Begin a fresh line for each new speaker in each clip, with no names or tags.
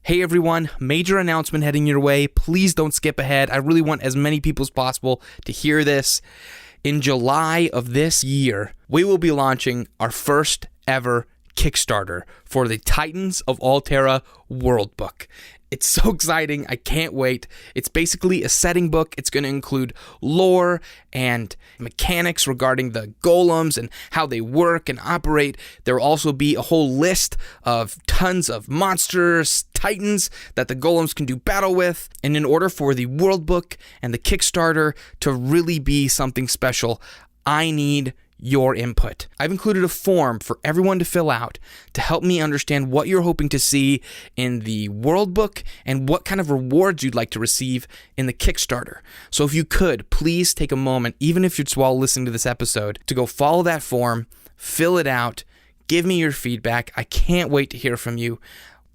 Hey everyone, major announcement heading your way. Please don't skip ahead. I really want as many people as possible to hear this. In July of this year, we will be launching our first ever Kickstarter for the Titans of Alterra World Book. It's so exciting. I can't wait. It's basically a setting book. It's going to include lore and mechanics regarding the golems and how they work and operate. There will also be a whole list of tons of monsters, titans that the golems can do battle with. And in order for the world book and the Kickstarter to really be something special, I need your input. I've included a form for everyone to fill out to help me understand what you're hoping to see in the world book and what kind of rewards you'd like to receive in the Kickstarter. So if you could, please take a moment, even if it's while listening to this episode, to go follow that form, fill it out, give me your feedback. I can't wait to hear from you.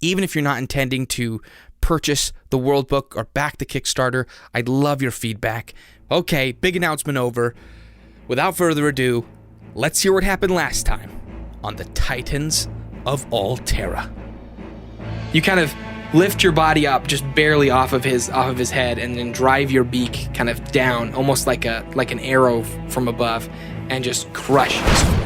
Even if you're not intending to purchase the world book or back the Kickstarter, I'd love your feedback. Okay, big announcement over. Without further ado, let's hear what happened last time on the Titans of Alterra. You kind of lift your body up just barely off of his head and then drive your beak kind of down, almost like an arrow from above, and just crush his form.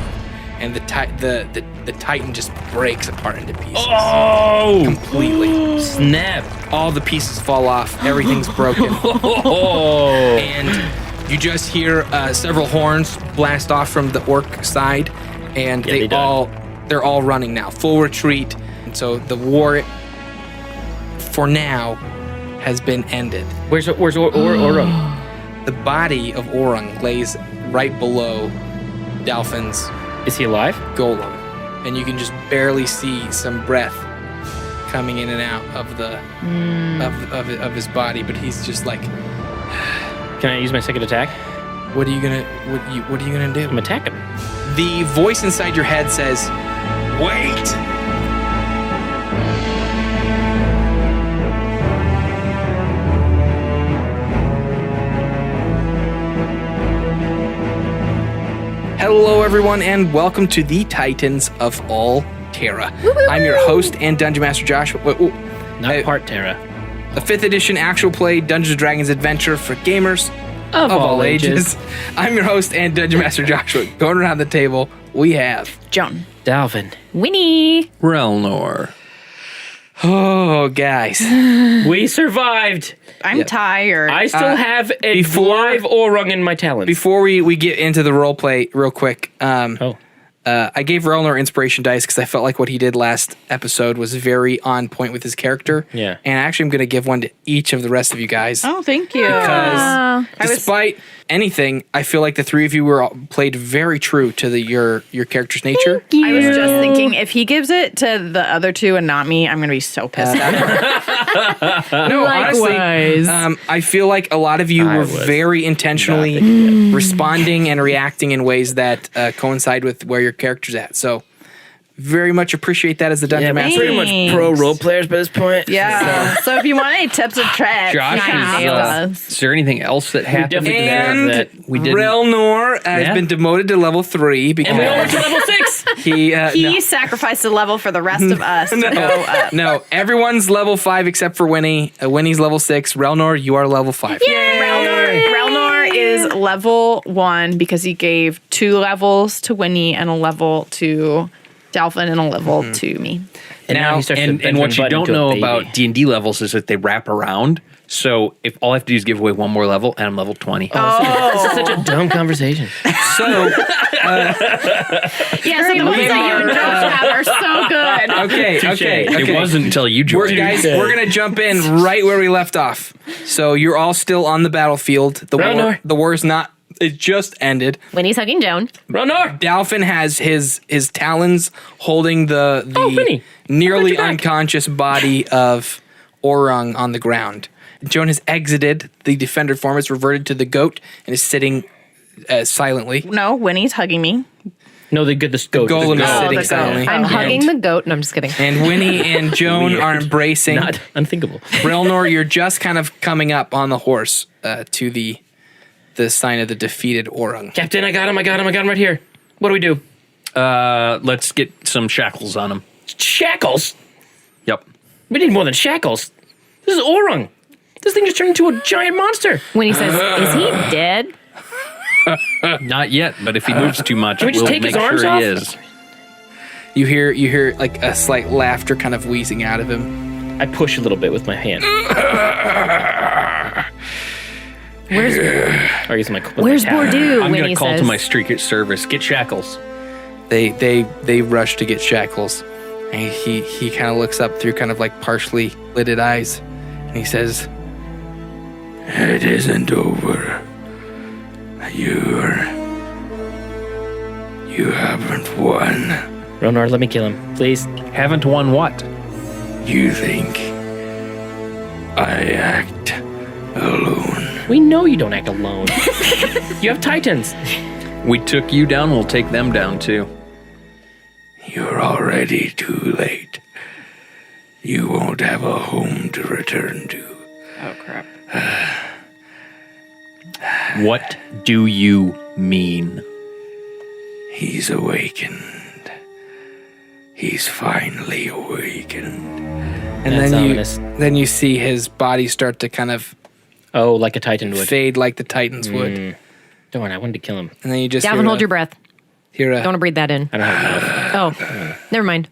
And the Titan just breaks apart into pieces.
Oh!
Completely.
Snap.
All the pieces fall off. Everything's broken.
Oh!
And you just hear several horns blast off from the orc side, and they're all running now, full retreat. And so the war, for now, has been ended.
Where's Orung?
The body of Orung lays right below Dalfin's
Is he alive?
golem, and you can just barely see some breath coming in and out of the of his body. But he's just like,
Can I use my second attack?
what are you gonna do?
I'm attacking.
The voice inside your head says, "Wait!" Hello, everyone, and welcome to the Titans of Alterra. I'm your host and Dungeon Master Joshua.
Not part Terra.
The 5th edition actual play Dungeons & Dragons adventure for gamers
Of all ages.
I'm your host and Dungeon Master Joshua. Going around the table, we have
Joan.
Dalvin.
Winnie.
Relnor.
Oh, guys.
We survived.
I'm tired.
I still have a live Orung in my talons.
Before we get into the role play real quick,
Oh.
I gave Relnor inspiration dice because I felt like what he did last episode was very on point with his character.
Yeah.
And actually, I'm going to give one to each of the rest of you guys.
Oh, thank you.
Because despite anything, I feel like the three of you played very true to your character's nature.
I was just thinking, if he gives it to the other two and not me, I'm going to be so pissed at him.
No,
Likewise.
honestly, I feel like a lot of you were very intentionally responding and reacting in ways that coincide with where your character's at. So, very much appreciate that as the Dungeon Master.
Pretty much pro role players by this point.
Yeah. So if you want any tips or tricks,
Josh,
you can
is,
email us.
is there anything else that happened?
definitely
And
that
we didn't-
Relnor has
Yeah?
been demoted to level 3 because
And we all went to level 6.
He sacrificed a level for the rest of us to go up.
No, everyone's level 5 except for Winnie. Winnie's level 6. Relnor, you are level 5.
Relnor is level 1 because he gave 2 levels to Winnie and a level to Dalvin and a level to me.
And now he starts to
And
Benjamin
what you
Button
don't
to a
know
baby.
about D&D levels is that they wrap around. So if all I have to do is give away one more level, and I'm level 20.
This is such a dumb conversation.
So,
Yeah, so the ones that you don't have are so good.
okay.
It wasn't until you
We're,
joined.
guys, we're going to jump in right where we left off. So you're all still on the battlefield.
Relnor.
The war is not... It just ended.
Winnie's hugging Joan.
Relnor.
Dalfin has his talons holding the
Winnie.
nearly
Watch your back.
unconscious body of Orung on the ground. Joan has exited the defender form, has reverted to the goat, and is sitting silently.
No, Winnie's hugging me.
No, the goat.
Golem is
Oh,
sitting
the goat.
silently.
I'm
Oh.
hugging the goat. No, I'm just kidding.
And Winnie and Joan
Weird.
are embracing.
Not unthinkable.
Relnor, you're just kind of coming up on the horse to the sign of the defeated Orung.
Captain, I got him right here. What do we do?
Let's get some shackles on him.
Shackles?
Yep.
We need more than shackles. This is Orang. This thing just turned into a giant monster.
When he says, "Is he dead?"
Not yet, but if he moves too much,
Can we just
we'll
take
make
his arms
sure
off?
he is.
You hear like a slight laughter kind of wheezing out of him.
I push a little bit with my hand.
Where's
Or I guess my
Where's
my cat.
Bordeaux?
I'm
when
going
he
to call
says,
to my Street Service. Get shackles.
They rush to get Shackles, and he kind of looks up through kind of like partially lidded eyes, and he says, "It isn't over. You haven't won.
Ronar, let me kill him, please.
Haven't won what?
You think I act alone?"
We know you don't act alone. You have titans.
We took you down, we'll take them down too.
You're already too late. You won't have a home to return to.
Oh crap.
What do you mean?
He's awakened. He's finally awakened. And
That's
then
ominous.
then you see his body start to kind of
Oh, like a titan would.
fade like the Titans would.
Don't worry, I wanted to kill him.
And then you just
Dalvin, hold your breath.
hear a,
Don't want to breathe that in.
I don't have a mouth.
Oh, never mind.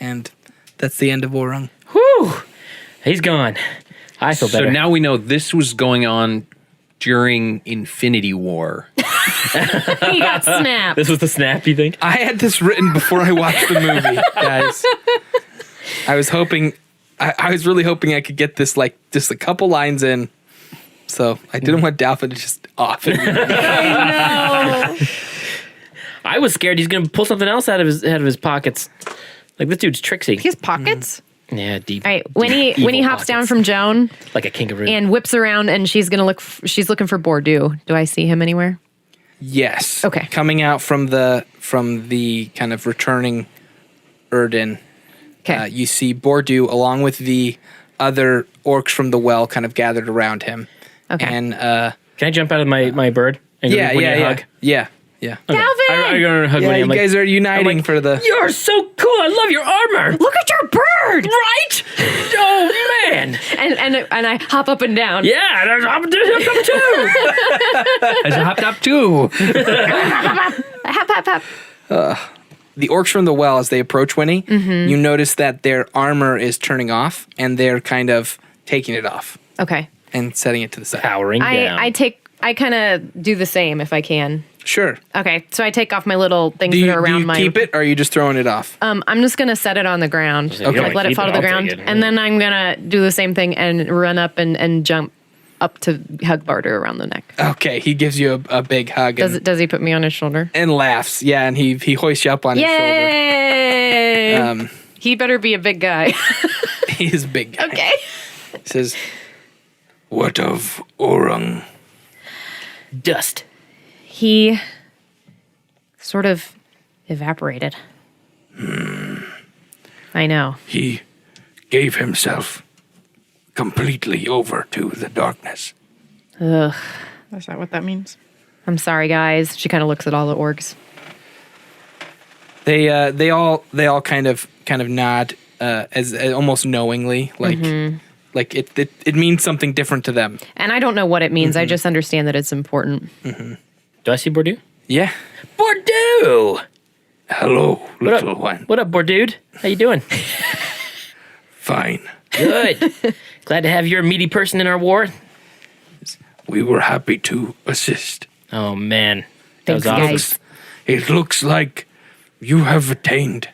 and that's the end of Orung.
Whew. He's gone. I feel
So
better.
now we know this was going on during Infinity War.
He got snapped.
This was the snap, you think?
I had this written before I watched the movie, guys. I was hoping, I was really hoping I could get this like just a couple lines in. So I didn't want Dalvin to just off it.
I was scared he's gonna pull something else out of his pockets. Like, this dude's tricksy.
He has pockets?
Yeah, deep.
All right, when he hops down from Joan
like a kangaroo.
and whips around, and she's looking for Bordeaux. Do I see him anywhere?
Yes.
Okay.
Coming out from the kind of returning Erden,
Okay.
you see Bordeaux along with the other orcs from the well kind of gathered around him.
Okay.
And
Can I jump out of my bird? And give Winnie a hug?
yeah.
Okay.
Dalvin!
I go to hug
Yeah,
Winnie.
you
I'm like,
guys are uniting for the.
you're so cool. I love your armor.
Look at your bird!
Right? Oh, man.
And I hop up and down.
Yeah, I'm too.
I hopped up too.
Hop, hop, hop.
The orcs from the well, as they approach Winnie,
Mm-hmm.
you notice that their armor is turning off, and they're kind of taking it off
Okay.
and setting it to the side.
Powering down.
I kind of do the same if I can.
Sure.
Okay, so I take off my little things
Do
that
you,
are around my.
keep it, or are you just throwing it off?
I'm just gonna set it on the ground.
you don't
Like let it
keep
fall
it,
to the
I'll
ground,
take it.
and then I'm gonna do the same thing and run up and jump up to hug Barter around the neck.
Okay, he gives you a big hug
Does he put me on his shoulder?
and laughs. Yeah, and he hoists you up on his shoulder.
Yay! He better be a big guy.
He's a big guy.
Okay.
He says, "What of Orung?"
Dust.
He sort of evaporated. I know.
He gave himself completely over to the darkness.
Ugh.
Is that what that means?
I'm sorry, guys. She kind of looks at all the orcs.
They all kind of nod as almost knowingly, like it means something different to them.
And I don't know what it means. I just understand that it's important.
Do I see Bordeaux?
Yeah.
Bordeaux!
Hello,
What
little
up?
one.
What up, Bordeaux? How you doing?
Fine.
Good. Glad to have your meaty person in our war.
We were happy to assist.
Oh, man. That was
Thanks,
awesome.
guys.
It looks like you have attained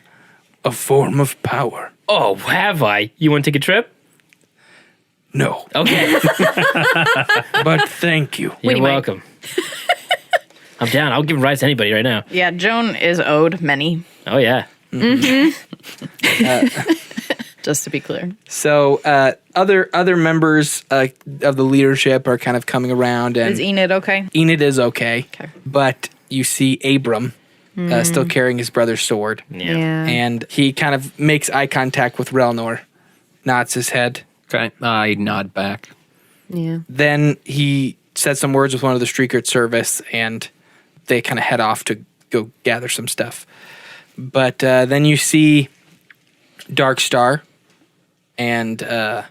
a form of power.
Oh, have I? You want to take a trip?
No,
Okay.
but thank you.
You're
Winnie,
welcome. I'm down. I'll give rides to anybody right now.
Yeah, Joan is owed many,
Oh, yeah.
just to be clear.
So other members of the leadership are kind of coming around, and
Is Enid okay?
Enid is okay.
Okay.
But you see Abram still carrying his brother's sword.
Yeah.
And he kind of makes eye contact with Relnor, nods his head.
Okay, I nod back.
Yeah.
Then he says some words with one of the Streakert service, and they kind of head off to go gather some stuff. But then you see Darkstar and the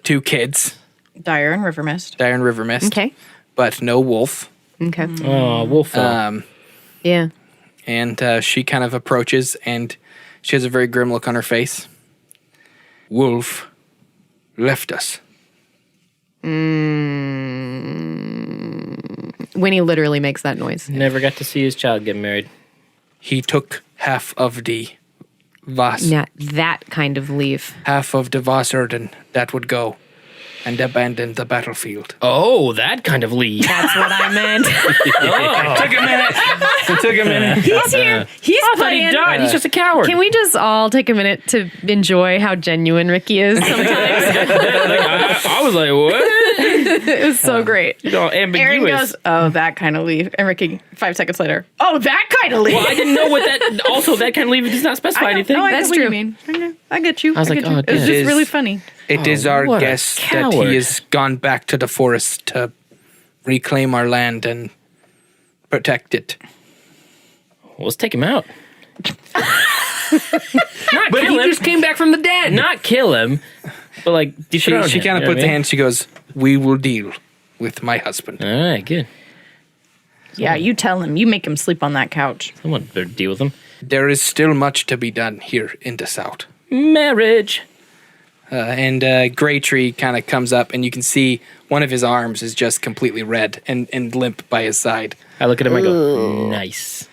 two kids,
Dire and Rivermist.
Dire and Rivermist.
Okay.
But no Wolf.
Okay.
Oh, Wolf.
Yeah.
And she kind of approaches, and she has a very grim look on her face. Wolf left us.
Winnie literally makes that noise.
Never got to see his child get married.
He took half of the Vas,
Not that kind of leave.
half of the Vasserden that would go, and abandon the battlefield.
Oh, that kind of lead.
That's what I meant.
It took a minute.
He's here. He's
I thought he
playing.
died. He's just a coward.
Can we just all take a minute to enjoy how genuine Ricky is sometimes?
I was like, what?
It was so great.
All
Aaron
ambiguous.
goes, oh, that kind of leaf. And Ricky, 5 seconds later, oh, that kind of leaf.
Well, I didn't know what that. Also, that kind of leave does not specify anything.
I
That's
know what you
true.
mean. I know. I get you.
I was like,
get you.
oh,
It was
damn.
just
Is-
really funny.
It is our
what a
guess that
coward.
he has gone back to the forest to reclaim our land and protect it.
Well, let's take him out. Not
But
kill
he
him.
just came back from the dead.
Not kill him, but like dethrone
She
him,
kind
you
of
know
puts
what I
a
mean?
hand. She goes, "We will deal with my husband."
All right, good.
Yeah, you tell him. You make him sleep on that couch.
Someone better deal with him.
There is still much to be done here in the south.
Marriage.
And Grey Tree kind of comes up, and you can see one of his arms is just completely red and limp by his side.
I look at him. I go, nice.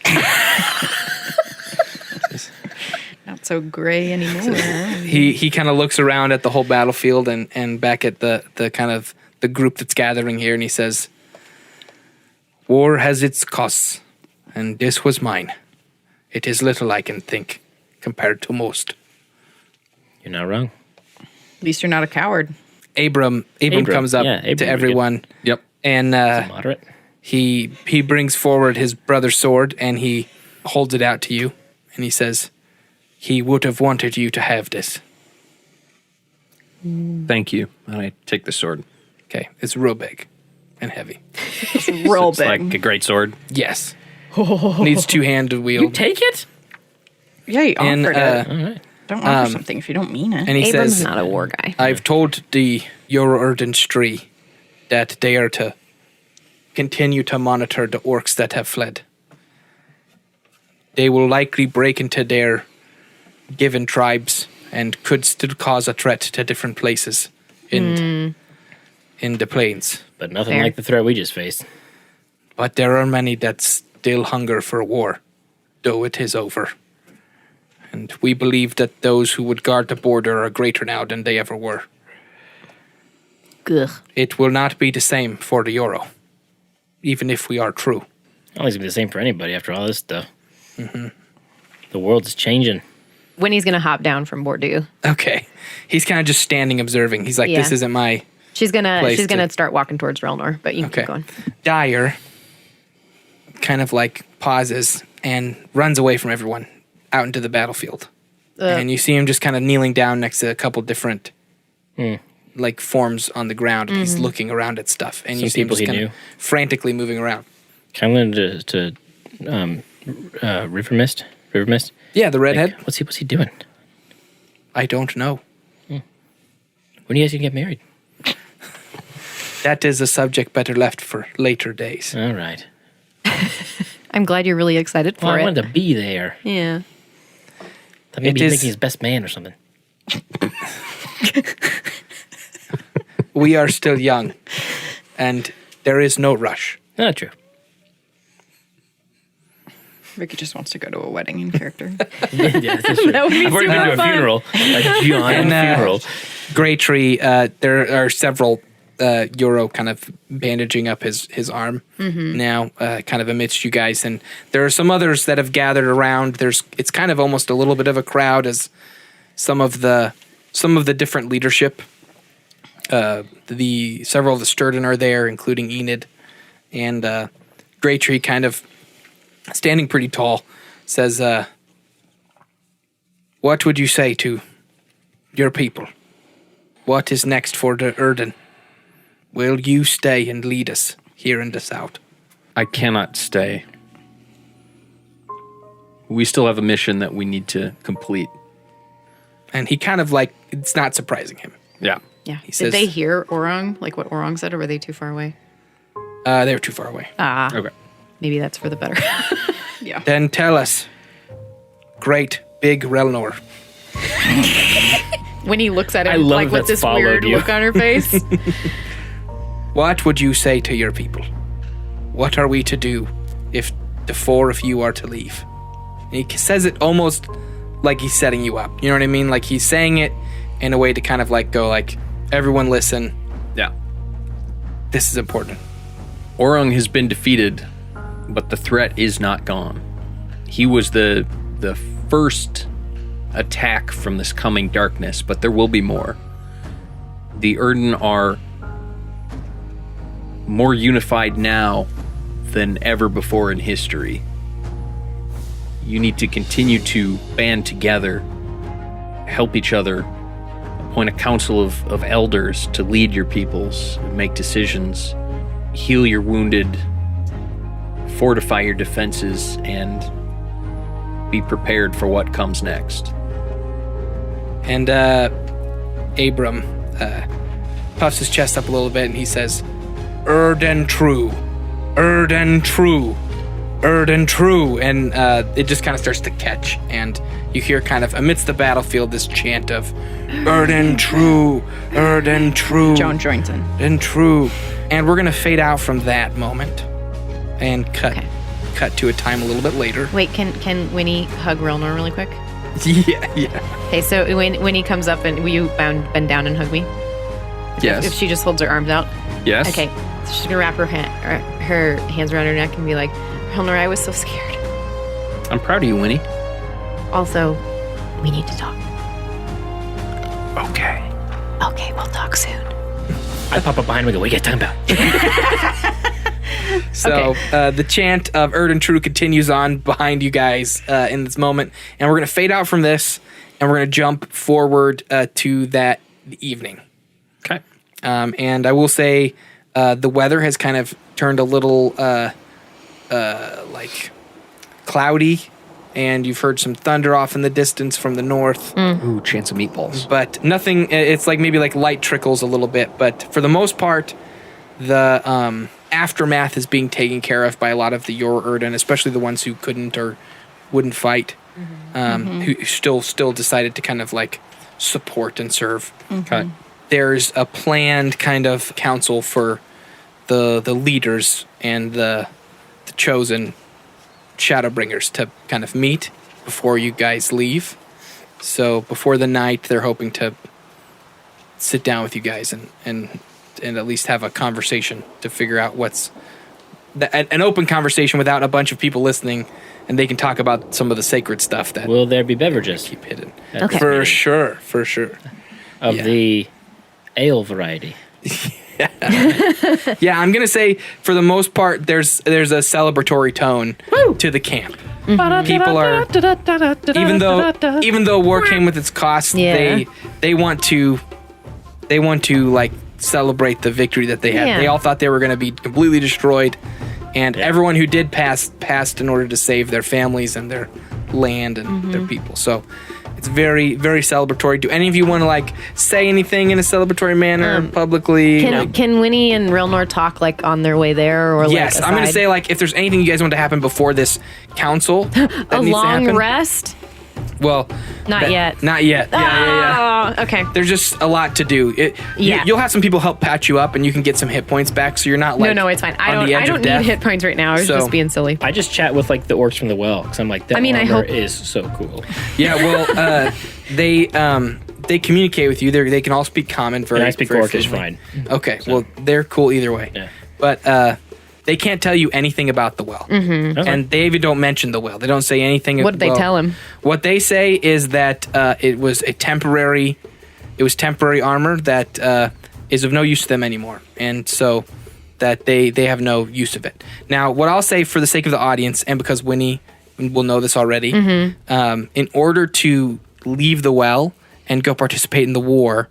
Not so gray anymore.
He kind of looks around at the whole battlefield and back at the kind of the group that's gathering here, and he says, "War has its costs, and this was mine. It is little I can think compared to most."
You're not wrong.
At least you're not a coward.
Abram
Abram,
comes up
yeah, Abram would
to
be
everyone,
Yep.
and
Moderate.
he brings forward his brother's sword, and he holds it out to you, and he says, "He would have wanted you to have this."
Thank you. And I take the sword.
Okay, it's real big and heavy.
Real
It's
big.
like a great sword.
Yes. Needs two-handed wield.
You take it?
Yeah, you
And,
offered it.
All right.
Don't offer something if you don't mean it.
and he
Abram's
says,
not a war guy.
"I've told the Euro-Erden Stree that they are to continue to monitor the orcs that have fled. They will likely break into their given tribes and could still cause a threat to different places in the plains.
But nothing
Fair.
like the threat we just faced.
But there are many that still hunger for war, though it is over. And we believe that those who would guard the border are greater now than they ever were.
Ugh.
It will not be the same for the Euro, even if we are true.
Always gonna be the same for anybody after all this stuff. The world is changing.
Winnie's gonna hop down from Bordeaux.
Okay. He's kind of just standing observing. He's like, this
Yeah.
isn't my
She's gonna
Place to-
start walking towards Relnor, but you can
Okay.
keep going.
Dyer kind of like pauses and runs away from everyone out into the battlefield. And you see him just kind of kneeling down next to a couple different like forms on the ground. He's looking around at stuff. And you
Some
see him
people
just
he
kind
knew.
of frantically moving around.
Can I learn to River Mist? River Mist?
Yeah, the redhead.
Like, what's he doing?
I don't know.
When are you guys gonna get married?
That is a subject better left for later days.
All right.
I'm glad you're really excited for
Well, I
it.
wanted to be there.
Yeah.
Thought maybe
It
he's
is-
making his best man or something.
We are still young, and there is no rush.
Not true.
Ricky just wants to go to a wedding in character.
Yeah, that's true.
That would be
I've already been to a funeral. A giant funeral.
Grey Tree, there are several Euro kind of bandaging up his arm now, kind of amidst you guys, and there are some others that have gathered around. It's kind of almost a little bit of a crowd as some of the different leadership. Several of the Sturden are there, including Enid, and Grey Tree kind of standing pretty tall says, "What would you say to your people? What is next for the Erden? Will you stay and lead us here in the south?"
I cannot stay. We still have a mission that we need to complete.
And he kind of like, it's not surprising him.
Yeah.
Yeah.
He says-
Did they hear Orong? Like what Orong said, or were they too far away?
They were too far away.
Okay.
Maybe that's for the better.
Then tell us, great big Relnor.
When he looks at him,
I love
like with
that's
this
followed
weird
you.
look on her face.
What would you say to your people? What are we to do if the 4 of you are to leave? And he says it almost like he's setting you up. You know what I mean? Like he's saying it in a way to kind of like go like, everyone listen,
Yeah.
this is important.
Orung has been defeated, but the threat is not gone. He was the first attack from this coming darkness, but there will be more. The Erden are more unified now than ever before in history. You need to continue to band together, help each other, appoint a council of elders to lead your peoples, make decisions, heal your wounded, fortify your defenses, and be prepared for what comes next.
And Abram puffs his chest up a little bit and he says, Erden true, Erden true, Erden true. And it just kind of starts to catch. And you hear kind of amidst the battlefield this chant of Erden true, Erden true.
Joan Jointon.
Erden true. And we're going to fade out from that moment and cut to a time a little bit later.
Wait, can Winnie hug Relnor really quick?
Yeah.
Okay, so when Winnie comes up, and will you bend down and hug me?
Yes.
If she just holds her arms out.
Yes.
Okay, so she's gonna wrap her hands around her neck and be like, Relnor, I was so scared.
I'm proud of you, Winnie.
Also, we need to talk.
Okay.
Okay, we'll talk soon.
I pop up behind him and go, what are you guys talking about?
So the chant of Erden True continues on behind you guys in this moment. And we're going to fade out from this and we're going to jump forward to that evening.
Okay.
And I will say the weather has kind of turned a little like cloudy. And you've heard some thunder off in the distance from the north.
Ooh, chance of meatballs.
But nothing, it's like maybe like light trickles a little bit. But for the most part, the aftermath is being taken care of by a lot of the Yor Erden, especially the ones who couldn't or wouldn't fight, who still decided to kind of like support and serve.
Okay.
There's a planned kind of council for the leaders and the chosen Shadowbringers to kind of meet before you guys leave. So before the night, they're hoping to sit down with you guys and at least have a conversation to figure out what's an open conversation without a bunch of people listening, and they can talk about some of the sacred stuff that
Will there be beverages
keep hidden.
Okay.
For sure.
of
yeah.
the ale variety?
Yeah, I'm gonna say for the most part, there's a celebratory tone to the camp. People are, even though war came with its costs,
Yeah.
they want to like celebrate the victory that they had.
Yeah.
They all thought they were going to be completely destroyed, and everyone who did passed in order to save their families and their land and their people. So it's very, very celebratory. Do any of you want to like say anything in a celebratory manner publicly?
Can Winnie and Relnor talk like on their way there, or
Yes,
like
I'm going to
aside?
say like if there's anything you guys want to happen before this council, that
a
needs to
long
happen.
rest.
Well,
Not yet.
Not yet. Yeah.
Oh, okay.
There's just a lot to do.
Yeah.
You'll have some people help patch you up, and you can get some hit points back, so you're not like
No, it's fine. I
on the edge
don't
of
need
death.
hit points right now. I was
So-
just being silly.
I just chat with like the orcs from the well because I'm like, that
I mean, I
armor
hope-
is so cool.
Yeah, well, they communicate with you. They can all speak common. Very,
And I speak
very
orcish
fluently.
fine.
Okay, well, they're cool either way.
Yeah.
But they can't tell you anything about the well, and they even don't mention the well. They don't say anything.
What did they tell him?
What they say is that it was temporary armor that is of no use to them anymore, and so that they have no use of it. Now, what I'll say for the sake of the audience, and because Winnie will know this already, in order to leave the well and go participate in the war,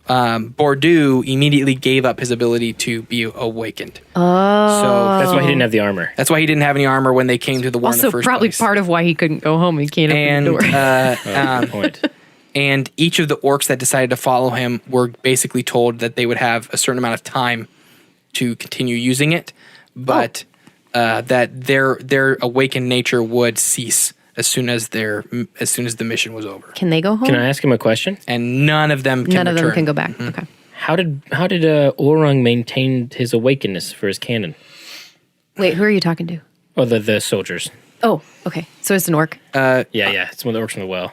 Bordeaux immediately gave up his ability to be awakened.
Oh.
So
That's why he didn't have the armor.
that's why he didn't have any armor when they came to the war in
Also,
the first
probably
place.
part of why he couldn't go home. He can't
And
open the door.
Good point.
And each of the orcs that decided to follow him were basically told that they would have a certain amount of time to continue using it, but that their awakened nature would cease as soon as the mission was over.
Can they go home?
Can I ask him a question?
And none of them can
None of them
return.
can go back. Okay.
How did Orung maintain his awakenness for his cannon?
Wait, who are you talking to?
Oh, the soldiers.
Oh, okay. So it's an orc.
Yeah, it's one of the orcs in the well.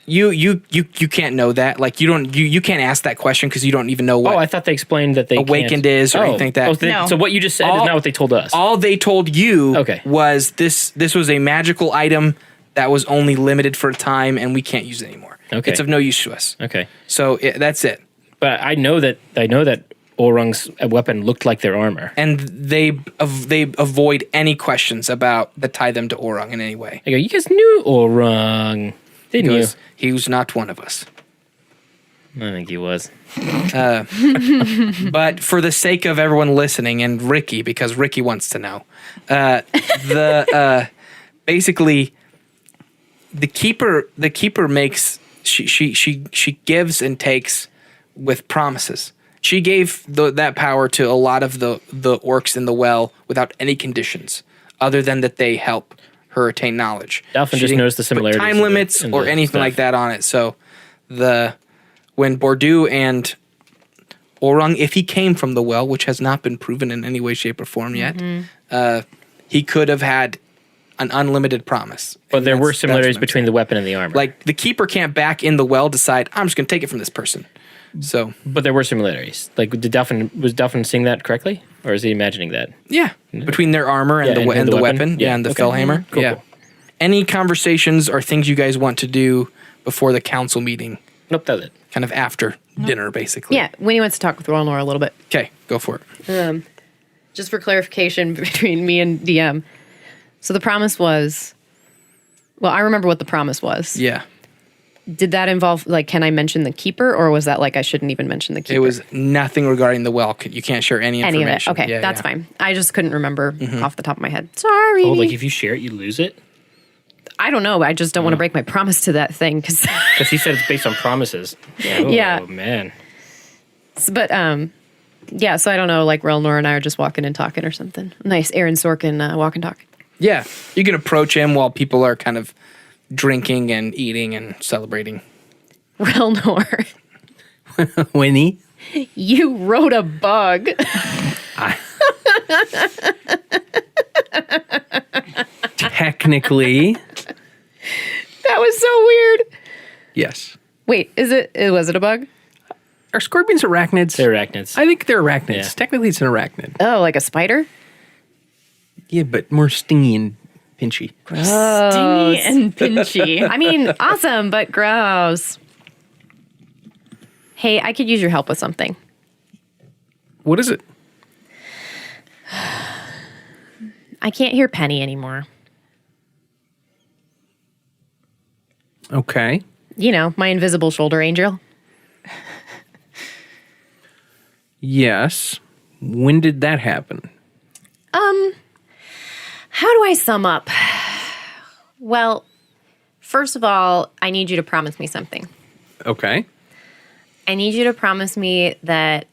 You can't know that. Like you can't ask that question because you don't even know what
Oh, I thought they explained that they
awakened
can't.
is or anything like that.
No.
So what you just said is not what they told us.
All they told you
Okay.
was this was a magical item that was only limited for a time and we can't use it anymore.
Okay.
It's of no use to us.
Okay,
So that's it.
but I know that Orung's weapon looked like their armor.
And they avoid any questions that tie them to Orung in any way.
I go, you guys knew Orung, didn't you?
Because he was not one of us.
I think he was.
But for the sake of everyone listening and Ricky, because Ricky wants to know, basically the keeper makes she gives and takes with promises. She gave that power to a lot of the orcs in the well without any conditions, other than that they help her attain knowledge.
Dalvin
She
just
didn't
noticed the
put
similarities
time
in
limits
in
or
the
anything
stuff.
like that on it. So when Bordeaux and Orung, if he came from the well, which has not been proven in any way, shape, or form yet, he could have had an unlimited promise.
But
And
there were
that's
similarities
what I'm
between
saying.
the weapon and the armor.
Like the keeper can't back in the well decide I'm just going to take it from this person. So
but there were similarities. Like, was Dalvin seeing that correctly, or is he imagining that?
yeah, between their armor and
Yeah,
the
the
weapon,
weapon?
yeah,
Yeah,
and the
okay.
Fellhammer.
Cool,
yeah.
cool.
Any conversations or things you guys want to do before the council meeting,
Nope, that's it.
kind of after dinner, basically.
Yeah, Winnie wants to talk with Rolnor a little bit.
Okay, go for it.
Just for clarification between me and DM. So the promise was, well, I remember what the promise was.
Yeah,
Did that involve, like, can I mention the keeper, or was that like I shouldn't even mention the keeper?
it was nothing regarding the well. You can't share any
any
information.
of it. Okay,
Yeah,
that's
yeah.
fine. I just couldn't remember off the top of my head. Sorry.
Oh, like if you share it, you lose it?
I don't know. I just don't want to break my promise to that thing because.
Because he said it's based on promises. Oh,
Yeah.
man.
But yeah. So I don't know. Like Relnor and I are just walking and talking or something. Nice, Aaron Sorkin walk and talk.
Yeah, you can approach him while people are kind of drinking and eating and celebrating.
Relnor,
Winnie.
you wrote a bug.
Technically,
That was so weird.
yes.
Wait, was it a bug?
Are scorpions arachnids?
They're arachnids.
I think they're arachnids.
Yeah.
Technically, it's an arachnid.
Oh, like a spider?
Yeah, but more stingy and pinchy.
Stingy and pinchy.
I mean, awesome, but gross. Hey, I could use your help with something.
What is it?
I can't hear Penny anymore.
Okay.
You know, my invisible shoulder angel.
Yes. When did that happen?
How do I sum up? Well, first of all, I need you to promise me something.
Okay.
I need you to promise me that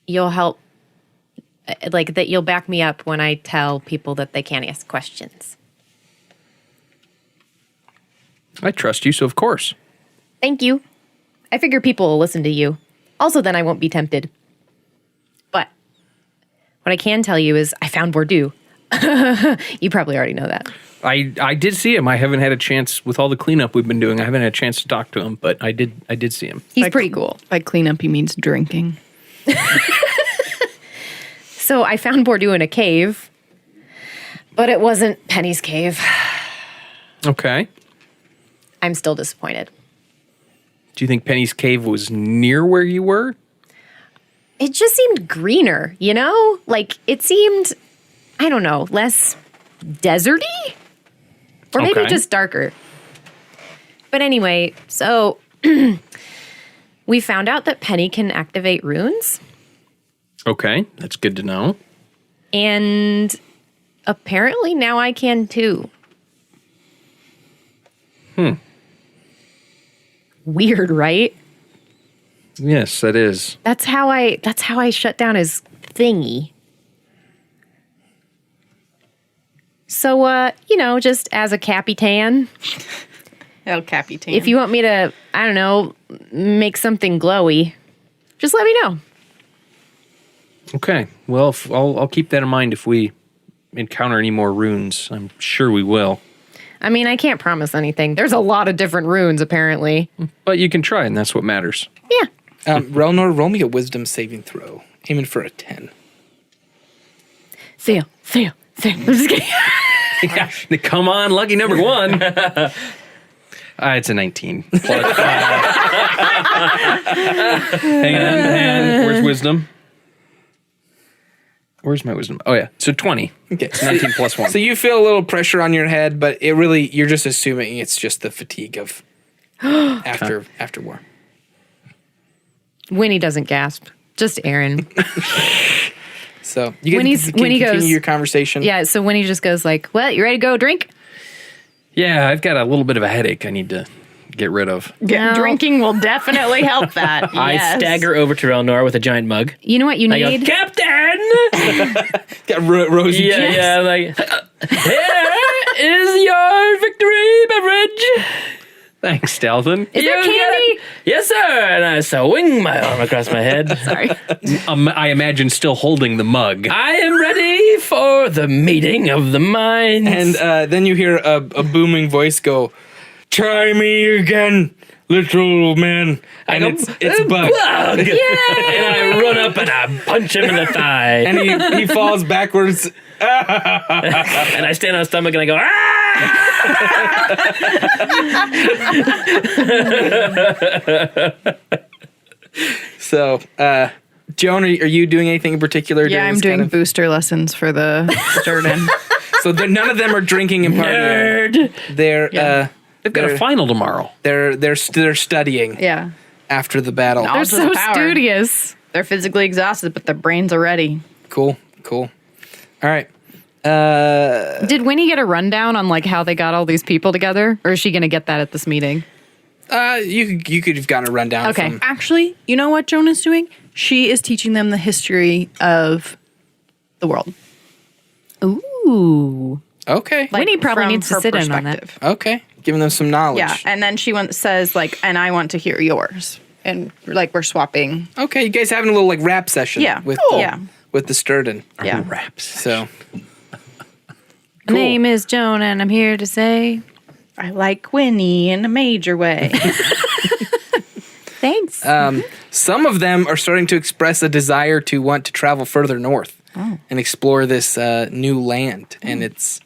you'll help, like, that you'll back me up when I tell people that they can't ask questions.
I trust you, so of course.
Thank you. I figure people will listen to you. Also, then I won't be tempted. But what I can tell you is I found Bordeaux. You probably already know that.
I did see him. I haven't had a chance with all the cleanup we've been doing. I haven't had a chance to talk to him, but I did see him.
He's pretty cool.
By cleanup, he means drinking.
So I found Bordeaux in a cave, but it wasn't Penny's cave.
Okay.
I'm still disappointed.
Do you think Penny's cave was near where you were?
It just seemed greener, you know? Like, it seemed, I don't know, less deserty? Or maybe
Okay.
just darker. But anyway, so we found out that Penny can activate runes.
Okay, that's good to know.
And apparently now I can too. Weird, right?
Yes, that is.
That's how I shut down his thingy. So, just as a Capitan,
El Capitan.
if you want me to, I don't know, make something glowy, just let me know.
Okay. Well, I'll keep that in mind if we encounter any more runes. I'm sure we will.
I mean, I can't promise anything. There's a lot of different runes, apparently.
But you can try, and that's what matters.
Yeah.
Relnor, roll me a wisdom saving throw. Aiming for a 10.
Fail. I'm just kidding.
Come on, lucky number 1. It's a 19. Plus 5. Hang on. And where's wisdom? Where's my wisdom? Oh, yeah. So 20.
Okay.
19 plus 1.
So you feel a little pressure on your head, but you're just assuming it's just the fatigue of after war.
Winnie doesn't gasp. Just Aaron.
So you
When
can continue
goes-
your conversation.
Yeah, so Winnie just goes like, well, you ready to go drink?
Yeah, I've got a little bit of a headache I need to get rid of.
No.
Drinking will definitely help that.
I
Yes.
stagger over to Relnor with a giant mug.
You know what you
I go,
need?
Captain!
Got rosy
Yeah,
cheeks.
yeah, like, here is your victory beverage.
Thanks, Dalvin.
Is there
You
candy?
got- Yes, sir. And I swing my arm across my head.
Sorry.
I imagine still holding the mug.
I am ready for the meeting of the minds.
And then you hear a booming voice go, "Try me again, little man." And
go,
it's Bug.
Bug! And I run up and I punch him in the thigh.
And he falls backwards.
And I stand on his stomach and I go, ah!
So, Joan, are you doing anything in particular?
Yeah,
during
I'm
this
doing
kind of-
booster lessons for the Sturden.
So none of them are drinking and partying.
Nerd.
They're
Yeah.
They've got a final tomorrow.
they're studying
Yeah.
after the battle.
No.
They're
To the
so
power.
studious.
They're physically exhausted, but their brains are ready.
Cool. All right.
Did Winnie get a rundown on like how they got all these people together? Or is she going to get that at this meeting?
You could have gotten a rundown.
Okay.
From,
Actually, you know what Joan is doing? She is teaching them the history of the world.
Ooh.
okay.
Winnie probably
from
needs to
her
sit in on that.
perspective.
Okay. Giving them some knowledge.
Yeah, and then she says like, and I want to hear yours, and like we're swapping.
Okay. You guys having a little like rap session.
Yeah.
With
Cool.
the,
Yeah.
with the Sturden.
Yeah.
Raps.
So
My name is Joan, and I'm here to say
I like Winnie in a major way.
thanks.
some of them are starting to express a desire to want to travel further north and explore this new land, and it's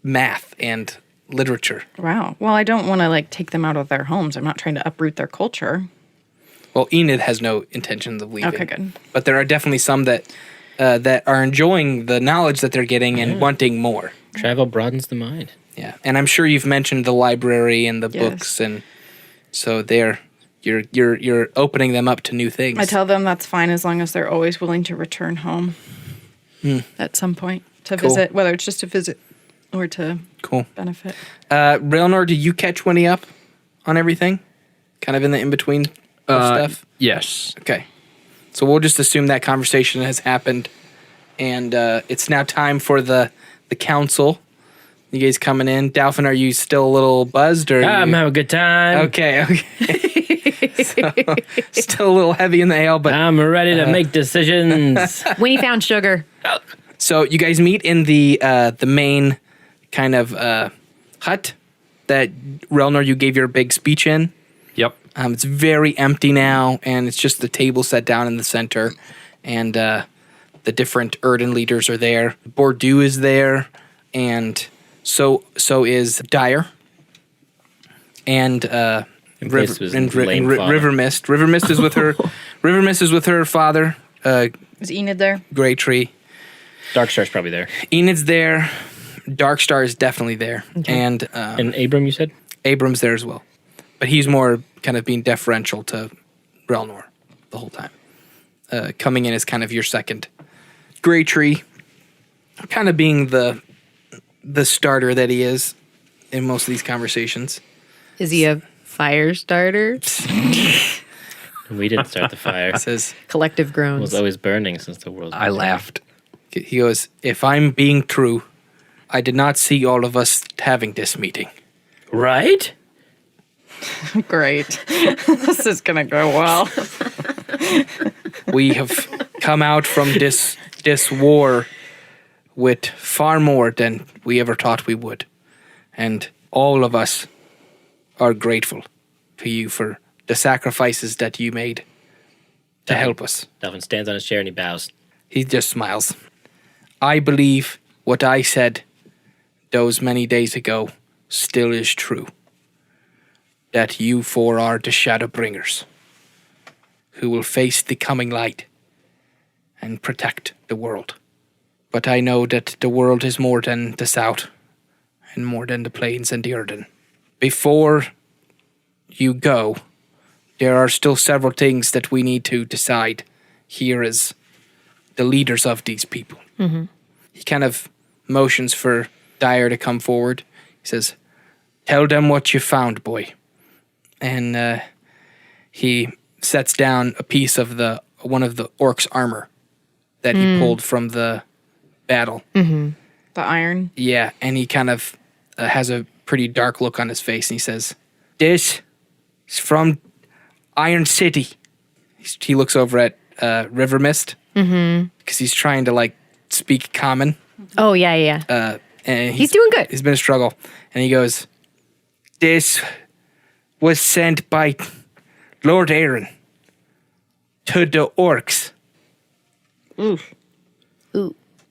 math and literature.
Wow. Well, I don't want to like take them out of their homes. I'm not trying to uproot their culture.
Well, Enid has no intentions of leaving.
Okay, good.
But there are definitely some that are enjoying the knowledge that they're getting and wanting more.
Travel broadens the mind.
Yeah, and I'm sure you've mentioned the library and the
Yes.
books, and so you're opening them up to new things.
I tell them that's fine as long as they're always willing to return home at some point to
Cool.
visit, whether it's just to visit or to
Cool.
benefit.
Railnor, did you catch Winnie up on everything? Kind of in the in between stuff.
Yes.
Okay, so we'll just assume that conversation has happened, and it's now time for the council. You guys coming in? Dalphin, are you still a little buzzed? Or
I'm having a good time.
okay. So, still a little heavy in the ale, but
I'm ready to make decisions.
Winnie found sugar.
so you guys meet in the main kind of hut that Relnor you gave your big speech in.
Yep.
It's very empty now, and it's just the table set down in the center, and the different Erden leaders are there. Bordeaux is there, and so is Dyer, and
place was lame father.
River Mist. River Mist is with her. River Mist is with her father,
Is Enid there?
Grey Tree.
Darkstar's probably there.
Enid's there. Darkstar is definitely there, and
And Abram, you said?
Abram's there as well, but he's more kind of being deferential to Relnor the whole time. Coming in as kind of your second. Grey Tree, kind of being the starter that he is in most of these conversations.
Is he a fire starter?
We didn't start the fire.
Says,
Collective
It
groans.
was always burning since the world.
I laughed.
he goes, if I'm being true, I did not see all of us having this meeting.
Right?
Great. This is gonna go well.
We have come out from this war with far more than we ever thought we would. And all of us are grateful to you for the sacrifices that you made to help us.
Delvin stands on his chair and he bows.
He just smiles. I believe what I said those many days ago still is true. That you four are the Shadowbringers who will face the coming light and protect the world. But I know that the world is more than the South and more than the plains and the Urden. Before you go, there are still several things that we need to decide here as the leaders of these people. Mm-hmm. He kind of motions for Dyer to come forward. He says, tell them what you found, boy. And he sets down a piece of one of the orc's armor that he pulled from the battle.
The iron.
Yeah, and he kind of has a pretty dark look on his face, and he says, this is from Iron City. He looks over at River Mist, because he's trying to, like, speak common.
Oh, yeah.
And
He's doing good.
It's been a struggle. And he goes, this was sent by Lord Aaron to the orcs.
Ooh.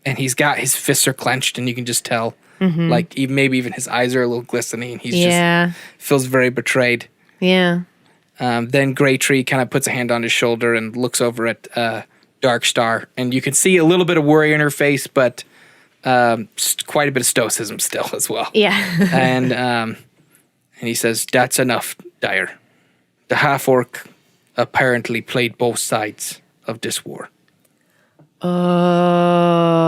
And he's got his fists are clenched, and you can just tell, like, maybe even his eyes are a little glistening. He's just feels very betrayed.
Yeah.
Then Grey Tree kind of puts a hand on his shoulder and looks over at Dark Star, and you can see a little bit of worry in her face, but quite a bit of stoicism still as well.
Yeah.
And he says, that's enough, Dyer. The half-orc apparently played both sides of this war.
Oh.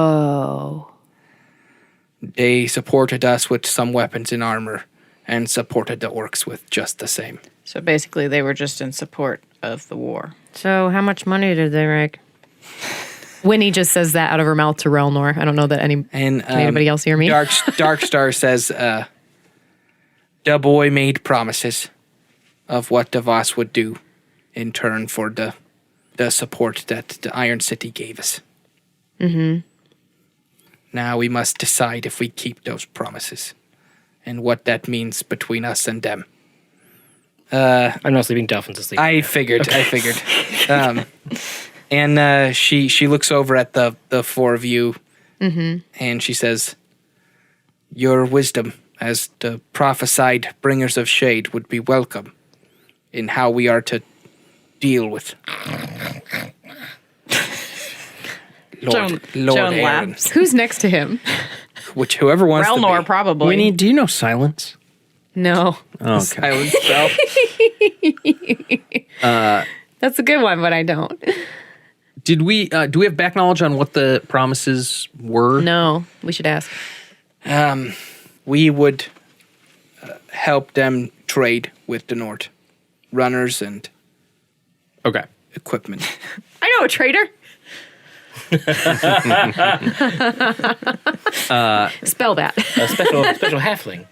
They supported us with some weapons and armor, and supported the orcs with just the same.
So basically, they were just in support of the war.
So how much money did they make? Winnie just says that out of her mouth to Relnor. I don't know that can anybody else hear me?
Dark Star says, the boy made promises of what Davos would do in turn for the support that the Iron City gave us. Mm-hmm. Now we must decide if we keep those promises and what that means between us and them.
I'm not sleeping. Delphin's asleep.
I figured. And she looks over at the four of you, and she says, your wisdom as the prophesied bringers of shade would be welcome in how we are to deal with Lord
Joan
Aaron.
laughs.
Who's next to him?
Which whoever wants
Relnor,
to be.
probably.
Winnie, do you know silence?
No.
Oh, okay.
Silent spell.
That's a good one, but I don't.
Did we do we have back knowledge on what the promises were?
No. We should ask.
We would help them trade with the North. Runners and
Okay.
equipment.
I know a traitor.
Spell that.
A special halfling.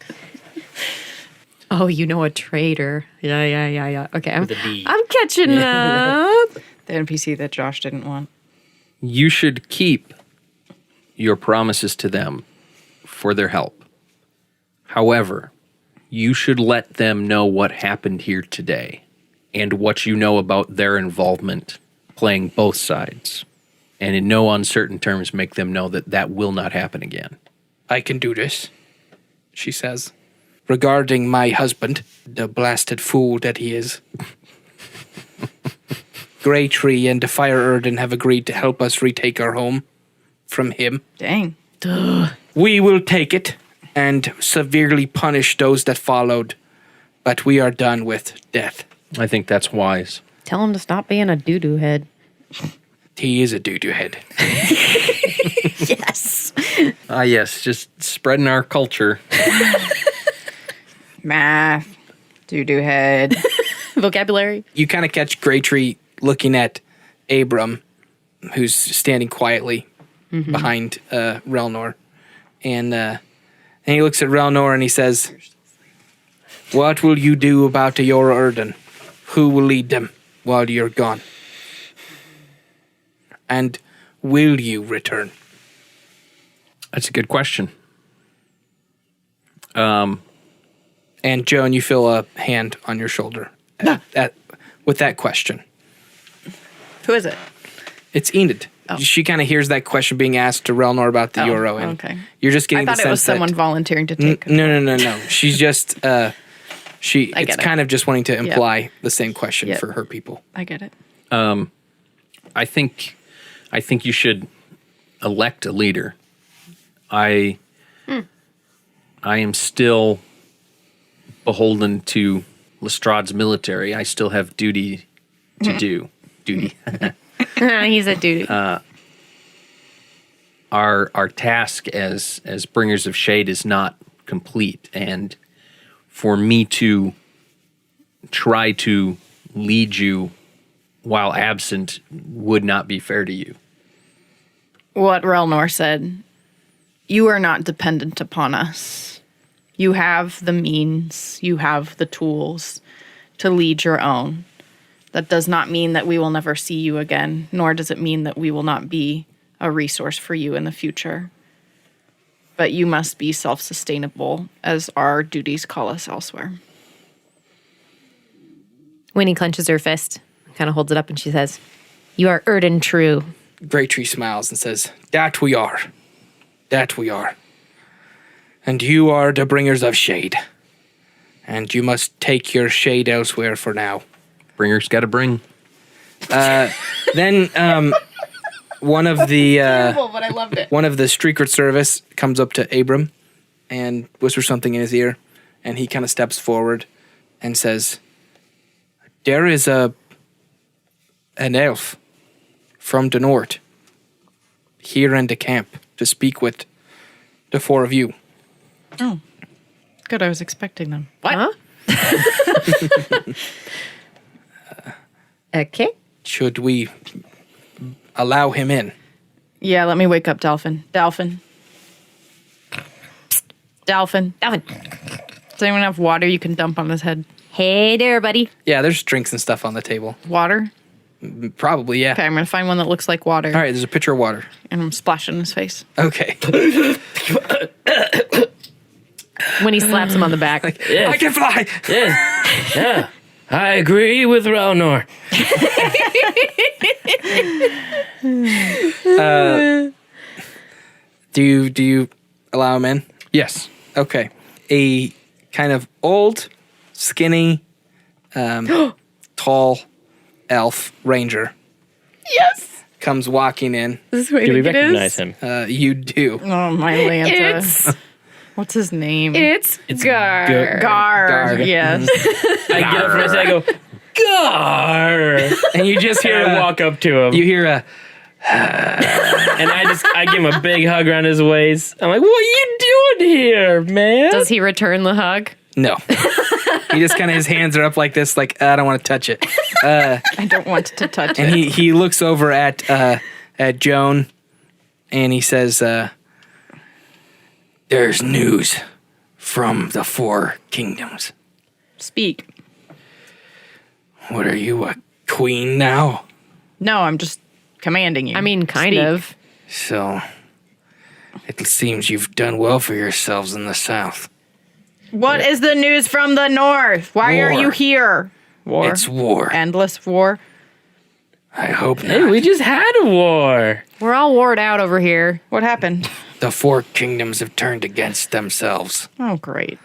Oh, you know a traitor. Yeah. Okay, I'm
With a D.
catching up.
The NPC that Josh didn't want.
You should keep your promises to them for their help. However, you should let them know what happened here today and what you know about their involvement playing both sides. And in no uncertain terms, make them know that that will not happen again.
I can do this, she says. Regarding my husband, the blasted fool that he is. Grey Tree and the Fire Urden have agreed to help us retake our home from him.
Dang.
We will take it and severely punish those that followed, but we are done with death.
I think that's wise.
Tell him to stop being a doo-doo head.
He is a doo-doo head.
Yes.
Ah, yes, just spreading our culture.
Math. Doo-doo head.
Vocabulary.
You kind of catch Greytree looking at Abram, who's standing quietly behind Relnor. And he looks at Relnor and he says, "What will you do about the Yora Erden? Who will lead them while you're gone? And will you return?"
That's a good question.
And Joan, you feel a hand on your shoulder with that question.
Who is it?
It's Enid. She kind of hears that question being asked to Relnor about the Euro, and
okay.
you're just
I
getting the
thought
sense
it was someone
that
volunteering to take.
no. She's just it's
get it.
kind of just wanting to imply the same question
Yep.
for her people.
I get it.
I think you should elect a leader. I am still beholden to Lestrade's military. I still have duty to do. Duty.
He's a dude.
Our task as bringers of shade is not complete, and for me to try to lead you while absent would not be fair to you.
What Relnor said, you are not dependent upon us. You have the means, you have the tools to lead your own. That does not mean that we will never see you again, nor does it mean that we will not be a resource for you in the future. But you must be self-sustainable, as our duties call us elsewhere.
Winnie clenches her fist, kind of holds it up, and she says, "You are Erden true."
Greytree smiles and says, "That we are. That we are. And you are the bringers of shade. And you must take your shade elsewhere for now."
Bringer's got to bring.
Then one of the
But I loved it.
one of the Streaker service comes up to Abram and whispers something in his ear, and he kind of steps forward and says, "There is an elf from the north here in the camp to speak with the four of you."
Good, I was expecting them. What?
Huh? Okay.
Should we allow him in?
Yeah, let me wake up Dalphin. Dalphin.
Alvin.
Does anyone have water you can dump on his head?
Hey there, buddy.
Yeah, there's drinks and stuff on the table.
Water?
Probably, yeah.
Okay, I'm going to find one that looks like water.
All right, there's a pitcher of water.
And I'm splashing in his face.
Okay.
When he slaps him on the back.
I can fly!
Yeah. I agree with Relnor.
Do you allow him in?
Yes.
Okay. A kind of old, skinny, tall elf ranger
Yes!
comes walking in.
This is who I
Do we
think it
recognize
is.
him?
You do.
Oh, my Lanta.
It's
What's his name?
Gar.
Gar.
Gar.
Yes.
I get up from my seat, I go, Gar!
And you just hear
I walk up to him,
you hear a
and I give him a big hug around his waist. I'm like, what are you doing here, man?
Does he return the hug?
no. He just kind of, his hands are up like this, like, I don't want to touch it.
I don't want to touch
And
it.
he looks over at Joan and he says, "There's news from the Four Kingdoms.
Speak.
What are you, a queen now?"
No, I'm just commanding you.
I mean, kind
Speak.
of.
"So, it seems you've done well for yourselves in the south.
What is the news from the north? Why are
War.
you here? War.
It's war.
Endless war.
I hope
Hey,
not.
we just had a war.
We're all wore out over here.
What happened?
The Four Kingdoms have turned against themselves.
Oh, great.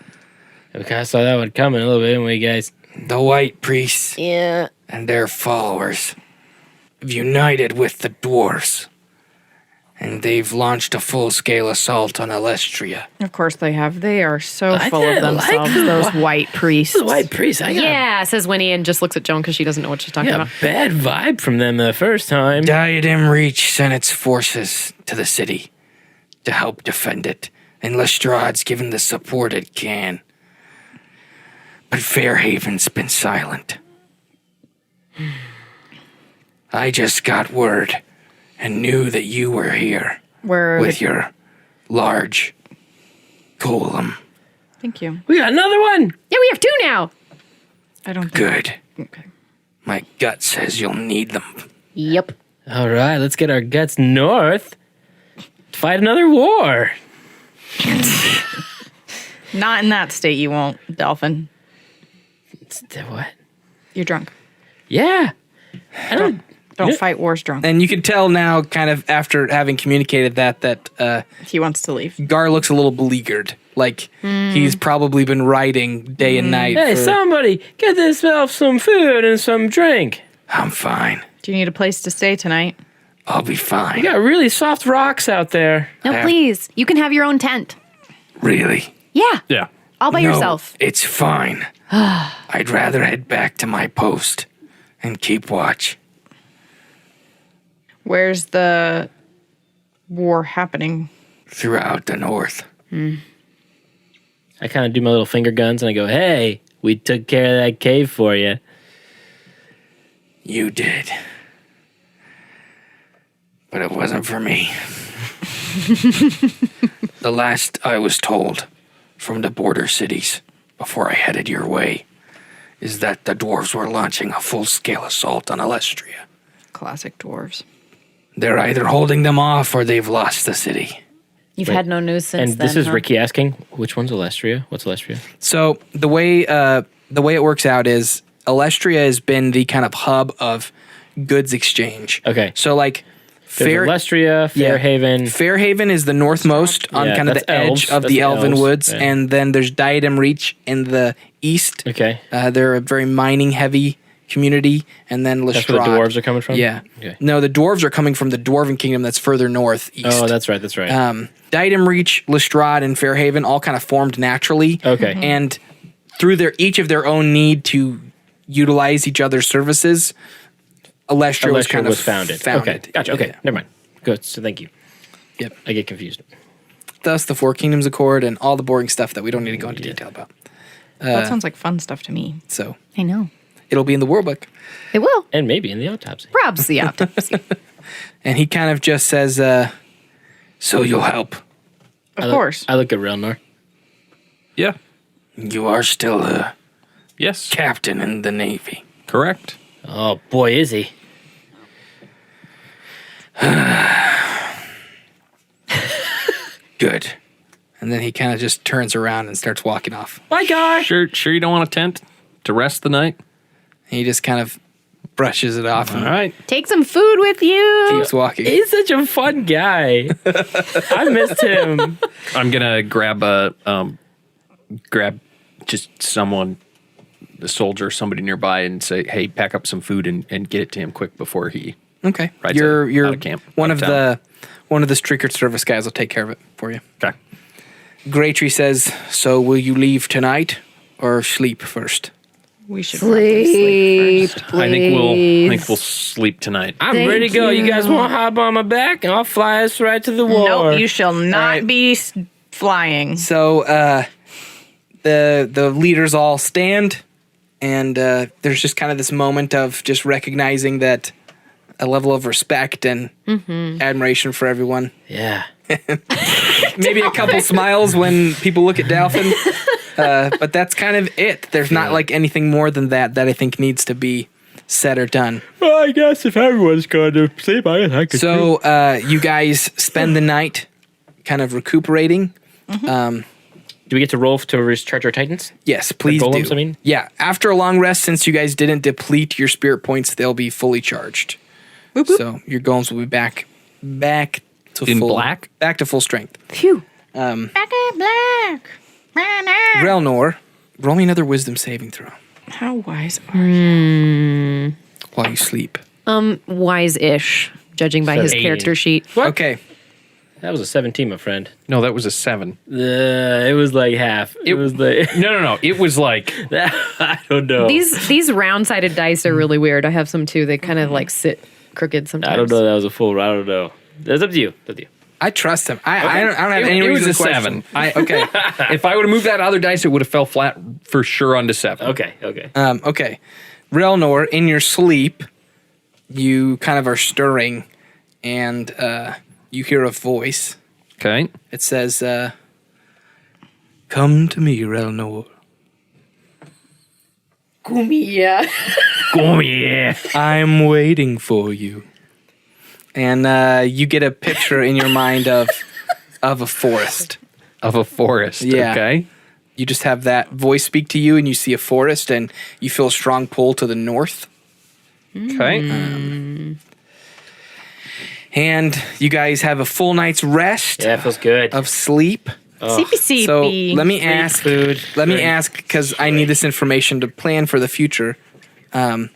We kind of saw that one coming a little bit, didn't we, guys?
The White Priests
Yeah.
and their followers have united with the dwarves, and they've launched a full-scale assault on Alestria.
Of course they have. They are so
I
full of
didn't like
themselves, those white priests.
The white priest. I got,
Yeah, says Winnie and just looks at Joan because she doesn't know what she's talking
got
about.
a bad vibe from them the first time.
Diadem Reach sent its forces to the city to help defend it, and Lestrade's given the support it can. But Fairhaven's been silent. I just got word and knew that you were here
Where?
with your large golem.
Thank you.
We got another one.
Yeah, we have 2 now.
I don't think.
Good.
Okay.
My gut says you'll need them.
Yep.
All right, let's get our guts north. Fight another war.
Not in that state, you won't, Dolphin.
What?
You're drunk.
Yeah. I don't.
Don't fight wars drunk.
And you can tell now, kind of after having communicated that
He wants to leave.
Gar looks a little beleaguered. Like he's probably been writing day and night.
Hey,
for-
somebody, get yourself some food and some drink.
I'm fine.
Do you need a place to stay tonight?
I'll be fine.
We got really soft rocks out there.
No, please. You can have your own tent.
Really?
Yeah.
Yeah.
All by
No,
yourself.
It's fine. I'd rather head back to my post and keep watch.
Where's the war happening?
Throughout the north.
I kind of do my little finger guns and I go, hey, we took care of that cave for you.
You did. But it wasn't for me. The last I was told from the border cities before I headed your way is that the dwarves were launching a full-scale assault on Alestria.
Classic dwarves.
They're either holding them off or they've lost the city.
You've had no news since
And
then.
this is
huh?
Ricky asking, which one's Alestria? What's Alestria?
So the way it works out is Alestria has been the kind of hub of goods exchange.
Okay.
So like
There's Alestria,
yeah.
Fairhaven.
Fairhaven is the northmost on
Yeah,
kind of
that's
the edge
elves.
of
That's
the
the
Elven
elves,
Woods,
yeah.
and then there's Diadem Reach in the east.
Okay.
They're a very mining heavy community, and then Lestrade.
That's where the dwarves are coming from?
Yeah.
Okay.
No, the dwarves are coming from the Dwarven Kingdom that's further northeast.
Oh, that's right. That's right.
Diadem Reach, Lestrade, and Fairhaven all kind of formed naturally.
Okay.
And through each of their own need to utilize each other's services, Alestria was kind of
founded.
founded.
Okay. Gotcha. Okay.
Yeah.
Never mind. Good. So thank you.
Yep.
I get confused.
Thus the Four Kingdoms Accord and all the boring stuff that we don't need to go into detail about.
That sounds like fun stuff to me.
So
I know.
it'll be in the War Book.
It will.
And maybe in the autopsy.
Probs the autopsy.
And he kind of just says, so you'll help.
Of course.
I look at Relnor.
Yeah.
You are still a
Yes.
captain in the Navy.
Correct.
Oh, boy, is he.
Good. And then he kind of just turns around and starts walking off.
My gosh.
Sure you don't want a tent to rest the night?
And he just kind of brushes it off and
All right.
Take some food with you.
keeps walking.
He's such a fun guy. I missed him.
I'm gonna grab just someone, the soldier, somebody nearby, and say, "Hey, pack up some food and get it to him quick before he."
Okay.
Right,
You're
out of camp,
one
out
of
of
the Secret Service guys will take care of it for you.
Okay.
Greytree says, so will you leave tonight or sleep first?
We should probably sleep first.
I think we'll sleep tonight.
I'm
Thank
ready to go. You
you.
guys want to hop on my back and I'll fly us right to the war?
Nope, you shall not
right.
be flying.
So the leaders all stand, and there's just kind of this moment of just recognizing that a level of respect and admiration for everyone.
Yeah.
Maybe a couple smiles when people look at Dolphin, but that's kind of it. There's not like anything more than that I think needs to be said or done.
Well, I guess if everyone's going to sleep, I could.
So you guys spend the night kind of recuperating.
do we get to roll to recharge our titans?
Yes, please
golems,
do.
I mean?
Yeah, after a long rest, since you guys didn't deplete your spirit points, they'll be fully charged. So your golems will be back to
In
full
black?
back to full strength.
Phew.
Back in black.
Relnor, roll me another wisdom saving throw
How wise are you?
while you sleep.
Wise-ish, judging by his
80.
character sheet.
Okay.
That was a 17, my friend.
No, that was a 7.
It was like half. It was like
No. It was like
I don't know.
These round-sided dice are really weird. I have some too. They kind of like sit crooked sometimes.
I don't know. That was a full. I don't know. That's up to you. Up to you.
I trust him. I don't have any
It was
reason
a
to question.
7.
Okay.
If I would have moved that other dice, it would have fell flat for sure onto 7.
Okay.
Okay. Relnor, in your sleep, you kind of are stirring, and you hear a voice.
Okay.
It says, "Come to me, Relnor.
Yeah.
Oh yeah.
I'm waiting for you." And you get a picture in your mind of a forest.
Of a forest.
Yeah.
Okay.
You just have that voice speak to you, and you see a forest, and you feel a strong pull to the north.
Okay.
And you guys have a full night's rest
Yeah, it feels good.
of sleep.
CPC.
So let me ask.
food.
Let me ask, because I need this information to plan for the future. How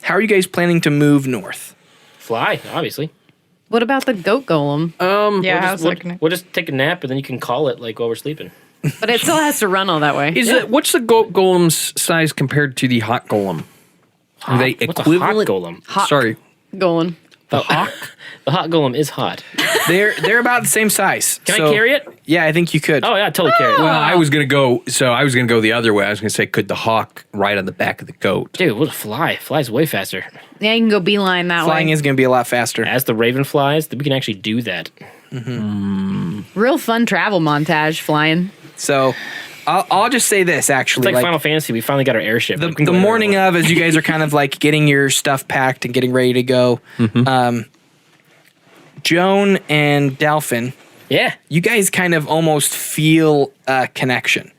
are you guys planning to move north?
Fly, obviously.
What about the goat golem?
Yeah, I was looking.
We'll just take a nap and then you can call it like while we're sleeping.
But it still has to run all that way.
Is it what's the golem's size compared to the hot golem? Are they
What's
equivalent?
a hot golem?
Sorry.
Golem.
The hot golem is hot.
They're about the same size.
Can I carry it?
Yeah, I think you could.
Oh yeah, totally carry it.
Well, I was gonna go the other way. I was gonna say, could the hawk ride on the back of the goat?
Dude, what a fly. Flies way faster.
Yeah, you can go beeline that
Flying
way.
is going to be a lot faster.
As the raven flies, we can actually do that.
Real fun travel montage flying.
So I'll just say this, actually.
It's like Final Fantasy. We finally got our airship. We can
The
go
morning
everywhere.
of, as you guys are kind of like getting your stuff packed and getting ready to go, Joan and Dalphin,
Yeah.
you guys kind of almost feel a connection,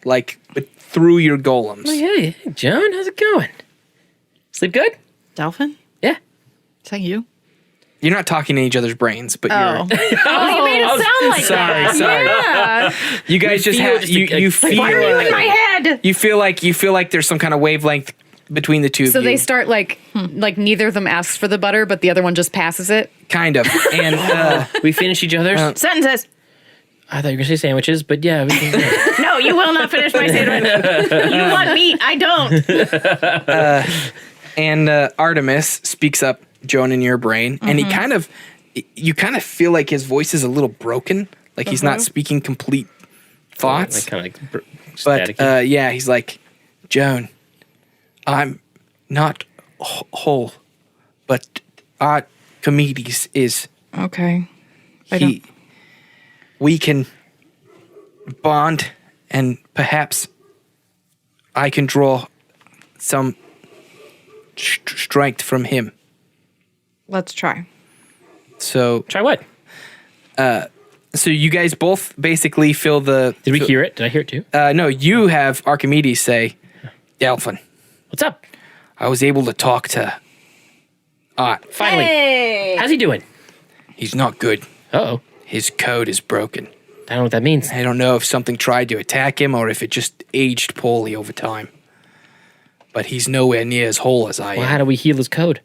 like through your golems.
Hey, John, how's it going? Sleep good?
Dolphin?
Yeah.
Is that you?
You're not talking in each other's brains, but
Oh.
Oh, you made it sound like that.
sorry.
Yeah.
you guys just
feel
have
just
you feel
Why are you in my head?
you feel like there's some kind of wavelength between the two of
So
you.
they start like neither of them asks for the butter, but the other one just passes it.
kind of, and
We finish each other's?
Sentences.
I thought you were going to say sandwiches, but yeah, we can do it.
No, you will not finish my sandwich. You want meat. I don't.
And Artemis speaks up, Joan, in your brain, and you kind of feel like his voice is a little broken, like he's not speaking complete thoughts.
Like, kind of like
But
staticky.
yeah, he's like, Joan, I'm not whole, but Archimedes is.
Okay.
We can bond, and perhaps I can draw some strength from him.
Let's try.
So
Try what?
you guys both basically feel the.
Did we hear it? Did I hear it too?
No, you have Archimedes say, Delphin,
What's up?
I was able to talk to Art.
Finally. How's he doing?
He's not good.
Uh-oh.
His code is broken.
I don't know what that means.
I don't know if something tried to attack him or if it just aged poorly over time. But he's nowhere near as whole as I
Well,
am.
how do we heal his code?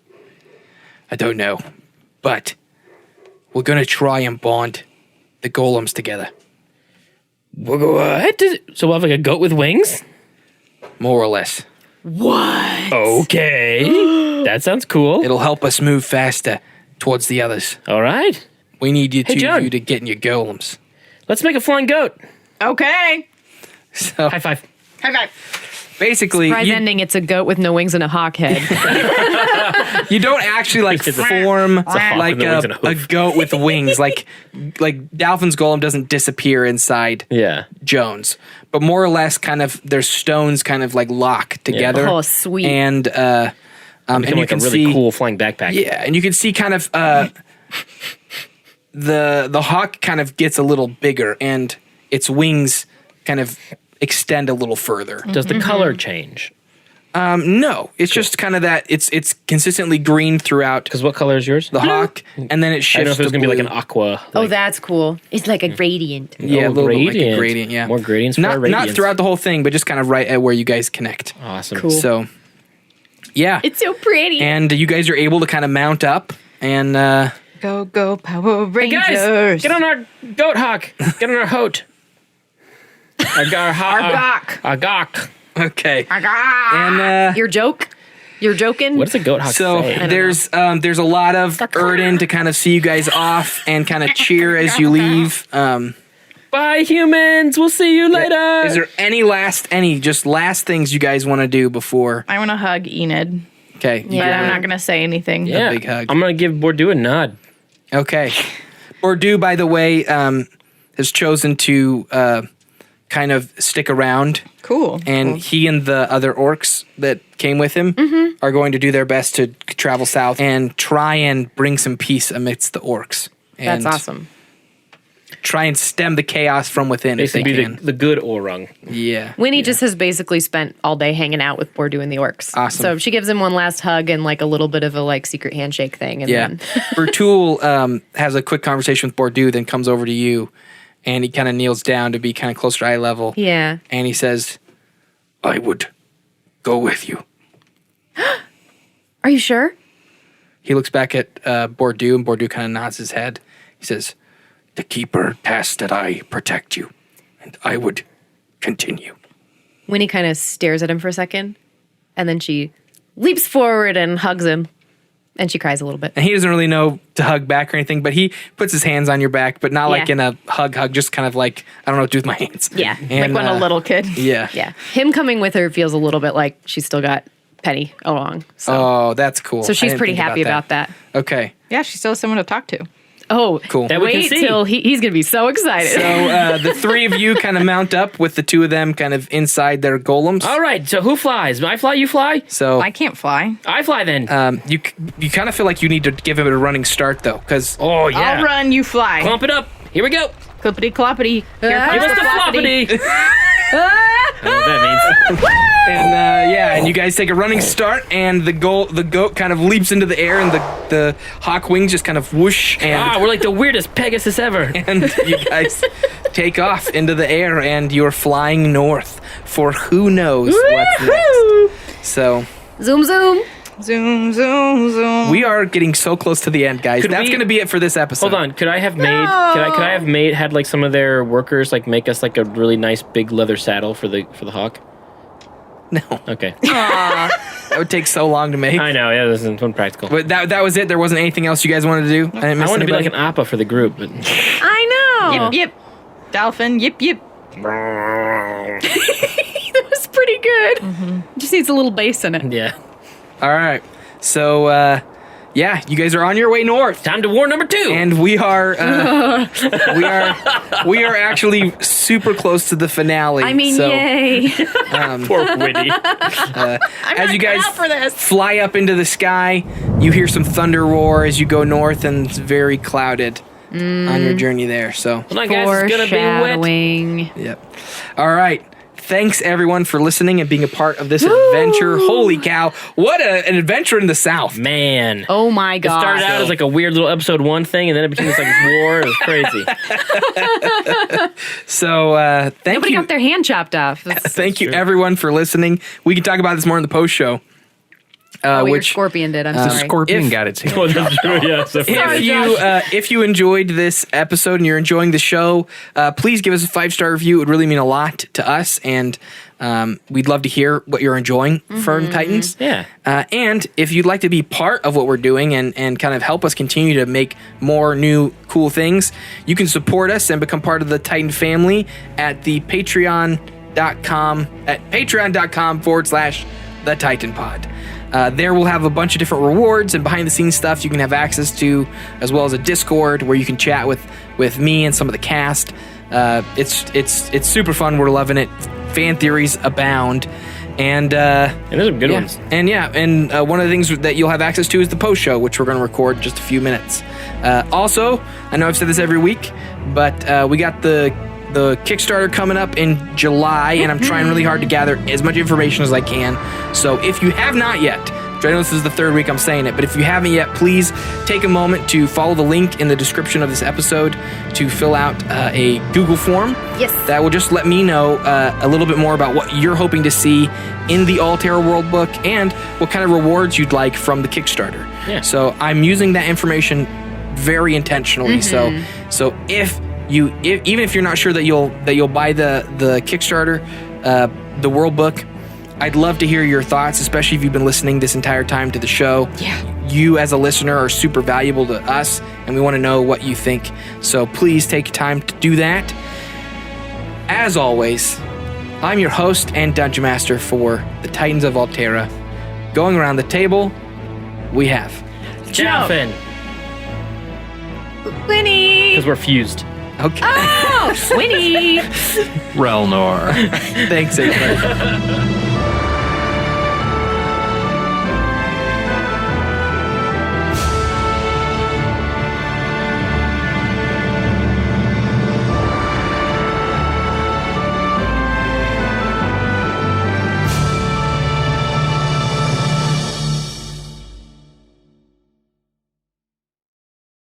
I don't know. But we're going to try and bond the golems together.
What? So we'll have like a goat with wings?
More or less.
Okay. That sounds cool.
It'll help us move faster towards the others.
All right.
We need you
Hey, John.
to get in your golems.
Let's make a flying goat.
Okay.
So
High five.
High five.
basically,
Prize
you,
ending, it's a goat with no wings and a hawk head.
you don't actually like
It's a-
form
hawk
like
with no wings and a
a
hoof.
goat with wings. like Dalphin's golem doesn't disappear inside
Yeah.
Jones, but more or less, kind of their stones kind of like lock together.
Oh, sweet.
And and
Become
you
like a
can
really
see,
cool flying backpack.
yeah, and you can see kind of the hawk kind of gets a little bigger, and its wings kind of extend a little further.
Does the color change?
No, it's just kind of that it's consistently green throughout
Because what color is yours?
the hawk, and then it
I don't know
shifts
if it was
to
going to be like
blue.
an aqua.
Oh,
like-
that's cool. It's like a gradient.
Yeah, a
Oh,
little bit like a
gradient.
gradient. Yeah,
More gradients for our
Not
radiance.
throughout the whole thing, but just kind of right at where you guys connect.
Awesome.
Cool.
So, yeah,
It's so pretty.
and you guys are able to kind of mount up, and
Go, go, Power
Hey
Rangers.
guys, get on our goat hawk. Get on our hoat. Our
Gawk.
Our gawk.
okay,
Gawk.
and
Your joke? You're joking?
What does a goat hawk
So
say?
there's a lot of Erden to kind of see you guys off and kind of cheer as you leave.
Bye, humans. We'll see you later.
Is there any last things you guys want to do before?
I want to hug Enid,
Okay.
but I'm not going to say anything.
yeah.
big hug.
I'm gonna give Bordeaux a nod.
Okay. Bordeaux, by the way, has chosen to kind of stick around.
Cool.
And he and the other orcs that came with him are going to do their best to travel south and try and bring some peace amidst the orcs.
That's
And
awesome.
Try and stem the chaos from within if they
Basically, be
can.
the good Orang.
Yeah.
Winnie just has basically spent all day hanging out with Bordeaux and the orcs.
Awesome.
So she gives him one last hug and like a little bit of a like secret handshake thing. And
Yeah.
then
Bertul has a quick conversation with Bordeaux, then comes over to you, and he kind of kneels down to be kind of closer to eye level.
yeah.
And he says, I would go with you.
Are you sure?
He looks back at Bordeaux, and Bordeaux kind of nods his head. He says, the keeper tasked that I protect you, and I would continue.
Winnie kind of stares at him for a second, and then she leaps forward and hugs him, and she cries a little bit.
And he doesn't really know to hug back or anything, but he puts his hands on your back, but not like
Yeah.
in a hug, just kind of like, I don't know what to do with my hands.
Yeah.
And,
Like when a little kid.
Yeah.
Yeah. Him coming with her feels a little bit like she's still got Penny along. So,
Oh, that's cool.
so
I
she's
didn't
pretty
think
happy about that.
Okay.
Yeah, she still has someone to talk to.
Oh,
Cool.
That we can
wait
see.
till he's going to be so excited.
So the three of you kind of mount up with the two of them kind of inside their golems.
All right. So who flies? I fly. You fly.
So
I can't fly.
I fly then.
you kind of feel like you need to give him a running start though, because
oh yeah.
I'll run, you fly.
Clump it up. Here we go.
Clippity cloppity. Here
Ah.
comes
Give us
the
the
floppity.
floppity. I don't know what that means.
and you guys take a running start, and the goat kind of leaps into the air, and the hawk wings just kind of whoosh, and
We're like the weirdest Pegasus ever.
and you guys take off into the air, and you're flying north for who knows what's next. So
Zoom, zoom.
Zoom, zoom, zoom.
we are getting so close to the end, guys.
Could
That's
we-
going to be it for this episode.
Hold on. Could I have made? Could I have made had like some of their workers like make us like a really nice big leather saddle for the hawk?
No,
Okay.
that would take so long to make.
I know. Yeah, this isn't practical.
But that was it. There wasn't anything else you guys wanted to do. I didn't miss
I want to be
anybody?
like an appa for the group, but
I know.
Yip, yip. Dolphin, yip, yip.
That was pretty good. Just needs a little bass in it.
yeah.
All right. So, yeah, you guys are on your way north,
Time to war number 2.
and we are actually super close to the finale.
I mean,
so,
yay.
Poor Witty.
as you guys fly up into the sky, you hear some thunder roar as you go north, and it's very clouded on your journey there. So,
Hold on, guys. It's gonna be wet.
Foreshadowing.
yep. All right. Thanks everyone for listening and being a part of this adventure. Holy cow! What an adventure in the South.
Man.
Oh my
It
god.
started out as like a weird little episode 1 thing, and then it became this like war. It was crazy.
So, thank
Nobody
you.
got their hand chopped off. That's,
Thank you, everyone, for listening. We can talk about this more in the post show.
oh, your
which
scorpion did. I'm
The
sorry.
scorpion
If-
got its hand.
Oh, that's true. Yeah. So
if you enjoyed this episode and you're enjoying the show, please give us a 5-star review. It would really mean a lot to us, and we'd love to hear what you're enjoying for Titans.
Yeah.
And if you'd like to be part of what we're doing and kind of help us continue to make more new cool things, you can support us and become part of the Titan family at the patreon.com/the Titan Pod. There we'll have a bunch of different rewards and behind the scenes stuff you can have access to, as well as a Discord where you can chat with me and some of the cast. It's super fun. We're loving it. Fan theories abound. And
And there's some good ones.
and one of the things that you'll have access to is the post show, which we're going to record in just a few minutes. Also, I know I've said this every week, but we got the Kickstarter coming up in July, and I'm trying really hard to gather as much information as I can. So if you have not yet, which I know this is the 3rd week I'm saying it, but if you haven't yet, please take a moment to follow the link in the description of this episode to fill out a Google form.
Yes.
That will just let me know a little bit more about what you're hoping to see in the Altair World book and what kind of rewards you'd like from the Kickstarter.
Yeah.
So I'm using that information very intentionally. So even if you're not sure that you'll buy the Kickstarter, the World book, I'd love to hear your thoughts, especially if you've been listening this entire time to the show.
Yeah.
You as a listener are super valuable to us, and we want to know what you think. So please take time to do that. As always, I'm your host and Dungeon Master for the Titans of Altera. Going around the table, we have...
Chaffin,
Winnie!
because we're fused.
Okay.
Oh, Winnie!
Relnor.
Thanks, everybody.